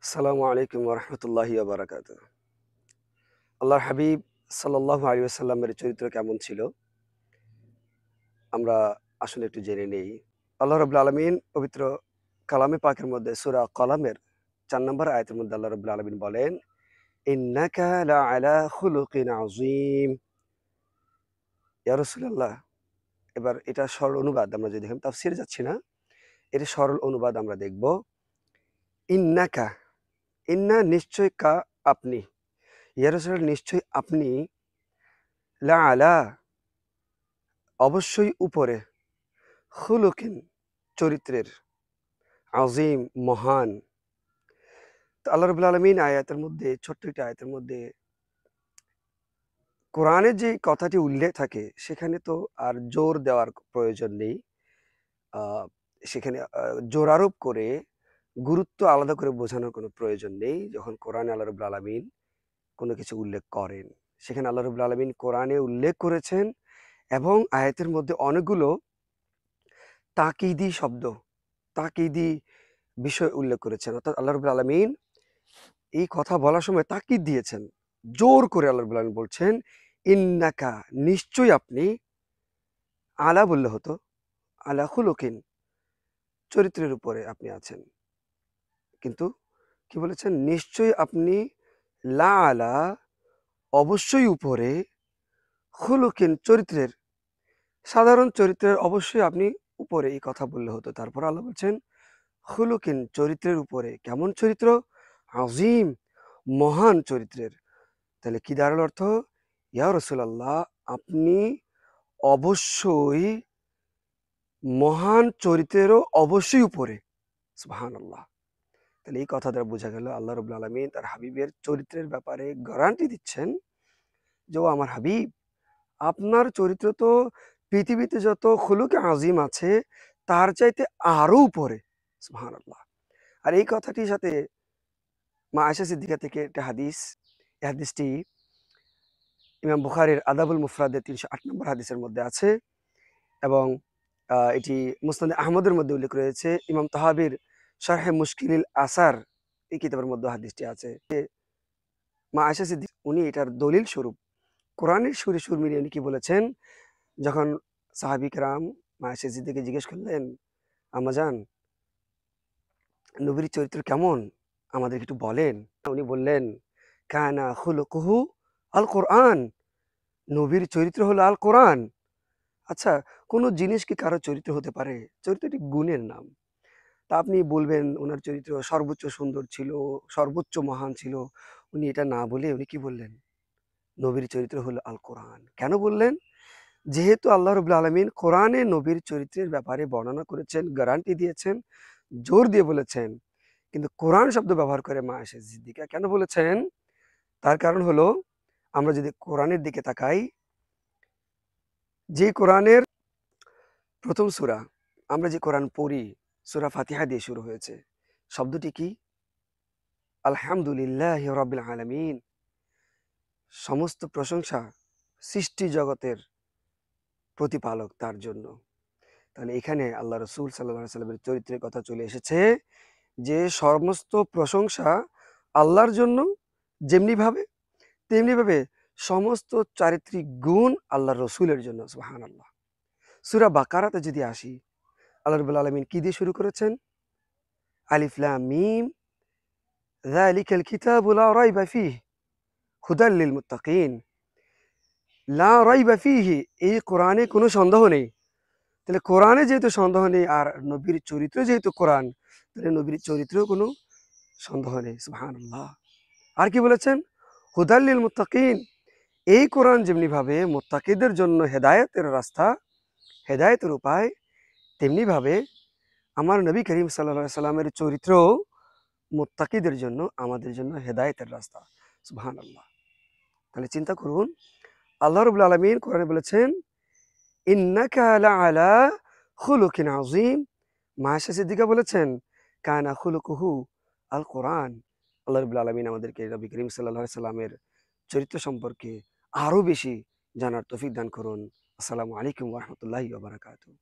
আসসালামু আলাইকুম ওরহমতুল্লাহি বারাকাতুহ। আল্লাহর হাবিব সাল্লাল্লাহু আলাইহি ওয়াসাল্লামের চরিত্র কেমন ছিল আমরা আসলে একটু জেনে নেই। আল্লাহ রাব্বুল আলামিন পবিত্র কালামে পাকের মধ্যে সূরা কলামের ৪ নম্বর আয়াতের মধ্যে আল্লাহ রাব্বুল আলামিন বলেন, ইন্নাকা লাআলা খুলুকিন আযীম। ইয়া রাসূলুল্লাহ, এবার এটা সরল অনুবাদ আমরা যদি দেখেন, তাফসীরে যাচ্ছি না, এর সরল অনুবাদ আমরা দেখব। ইন্নাকা, ইন্না নিশ্চয়, কা আপনি, ইয়া রাসূলুল্লাহ নিশ্চয়ই আপনি, লাআলা অবশ্যই উপরে, খুলুকিন চরিত্রের, আজিম মহান। তো আল্লাহ রাব্বুল আলামিন আয়াতের মধ্যে, ছোট্ট একটা আয়াতের মধ্যে কোরআনের যে কথাটি উল্লেখ থাকে সেখানে তো আর জোর দেওয়ার প্রয়োজন নেই। আহ, সেখানে জোর আরোপ করে গুরুত্ব আলাদা করে বোঝানোর কোনো প্রয়োজন নেই। যখন কোরআনে আল্লাহ রাব্বুল আলামিন কোনো কিছু উল্লেখ করেন, সেখানে আল্লাহ রাব্বুল আলামিন কোরআনে উল্লেখ করেছেন এবং আয়াতের মধ্যে অনেকগুলো তাকিদি শব্দ, তাকিদি বিষয় উল্লেখ করেছেন। অর্থাৎ আল্লাহ রাব্বুল আলামিন এই কথা বলার সময় তাকিদ দিয়েছেন। জোর করে আল্লাহ রাব্বুল আলামিন বলছেন, ইন্নাকা নিশ্চয়ই আপনি, আলা বললে হতো, আলা খুলুকিন চরিত্রের উপরে আপনি আছেন। কিন্তু কি বলেছেন? নিশ্চয়ই আপনি, লা আলা অবশ্যই উপরে, খুলুকিন চরিত্রের, সাধারণ চরিত্রের অবশ্যই আপনি উপরে, এই কথা বললে হতো। তারপর আল্লাহ বলছেন খুলুকিন চরিত্রের উপরে। কেমন চরিত্র? আজিম মহান চরিত্রের। তাহলে কি দাঁড়ালো অর্থ? ইয়া রাসূলুল্লাহ, আপনি অবশ্যই মহান চরিত্রেরও অবশ্যই উপরে। সুবহানাল্লাহ। তাহলে এই কথা দ্বারা বোঝা গেল আল্লাহ রাব্বুল আলামিন তার হাবিবের চরিত্রের ব্যাপারে গ্যারান্টি দিচ্ছেন যে, ও আমার হাবিব, আপনার চরিত্র তো পৃথিবীতে যত খুলুকে আজিম আছে তার চাইতে আরো উপরে। সুবহানাল্লাহ। আর এই কথাটির সাথে মা আয়েশা সিদ্দিকা থেকে একটা হাদিস, এই হাদিসটি ইমাম বুখারীর আদাবুল মুফরাদের ৩০৮ নম্বর হাদিসের মধ্যে আছে এবং এটি মুসনাদে আহমদের মধ্যে উল্লেখ রয়েছে। ইমাম তাহাবির শারহে মুশকিলিল আসার এই কিতাবের মধ্যে হাদিসটি আছে। মা আয়েশা সিদ্দিক উনি এটার দলিল স্বরূপ কোরআনের সুরে সুর মিলিয়ে উনি কি বলেছেন, যখন সাহাবী কেরাম মা আয়েশা সিদ্দিককে জিজ্ঞেস করলেন, আম্মাজান নবীর চরিত্র কেমন? আমাদেরকে একটু বলেন। উনি বললেন, কানা খুলুকুহু আল কোরআন। নবীর চরিত্র হলো আল কোরআন। আচ্ছা, কোনো জিনিস কি কারো চরিত্র হতে পারে? চরিত্রটি গুণের নাম। তা আপনি বলবেন উনার চরিত্র সর্বোচ্চ সুন্দর ছিল, সর্বোচ্চ মহান ছিল। উনি এটা না বলে উনি কি বললেন? নবীর চরিত্র হলো আল কোরআন। কেন বললেন? যেহেতু আল্লাহ রাব্বুল আলামিন কোরআনে নবীর চরিত্রের ব্যাপারে বর্ণনা করেছেন, গ্যারান্টি দিয়েছেন, জোর দিয়ে বলেছেন। কিন্তু কোরআন শব্দ ব্যবহার করে মা আয়েশা সিদ্দিকা কেন বলেছেন? তার কারণ হলো, আমরা যদি কোরআনের দিকে তাকাই, যে কোরআনের ১ম সূরা, আমরা যে কোরআন পড়ি, সূরা ফাতিহা দিয়ে শুরু হয়েছে। শব্দটি কি? আলহামদুলিল্লাহি রাব্বিল আলামিন। সমস্ত প্রশংসা সৃষ্টি জগতের প্রতিপালক তার জন্য। তাহলে এখানে আল্লাহ রাসূল সাল্লাল্লাহু আলাইহি ওয়াসাল্লামের চরিত্রের কথা চলে এসেছে যে সমস্ত প্রশংসা আল্লাহর জন্য, যেমনিভাবে তেমনিভাবে সমস্ত চারিত্রিক গুণ আল্লাহর রসুলের জন্য। সুবহানাল্লাহ। সূরা বাকারাতে যদি আসি, আল্লাহ রাব্বুল আলামিন কি দিয়ে শুরু করেছেন? আলিফ লাম মিম যালিকাল কিতাবু লা রাইবা ফীহি হুদাল লিল মুত্তাকিন। লা রাইবা ফীহি, এই কোরআনে কোনো সন্দেহ নেই। তাহলে কোরআনে যেহেতু সন্দেহ নেই আর নবীর চরিত্র যেহেতু কোরআন, তাহলে নবীর চরিত্রেও কোনো সন্দেহ নেই। সুবহানাল্লাহ। আর কি বলেছেন? হুদাল লিল মুত্তাকিন। এই কোরআন যেমনিভাবে মুত্তাকিদের জন্য হেদায়েতের রাস্তা, হেদায়েতের উপায়, তেমনিভাবে আমার নবী করিম সাল্লাল্লাহু আলাইহি সাল্লামের চরিত্রও মুত্তাকিদের জন্য, আমাদের জন্য হেদায়েতের রাস্তা। সুবহানাল্লাহ। তাহলে চিন্তা করুন, আল্লাহ রাব্বুল আলামিন কোরআনে বলেছেন, ইন্নাকা লাআলা খুলুকিন আযীম। মা আয়েশা সিদ্দিকা বলেছেন, কানা খুলুকুহু আল কোরআন। আল্লাহ রাব্বুল আলামিন আমাদেরকে নবী করিম সাল্লাল্লাহু আলাইহি সাল্লামের চরিত্র সম্পর্কে আরো বেশি জানার তৌফিক দান করুন। আসসালামু আলাইকুম ওয়া রাহমাতুল্লাহি ওয়া বারাকাতুহু।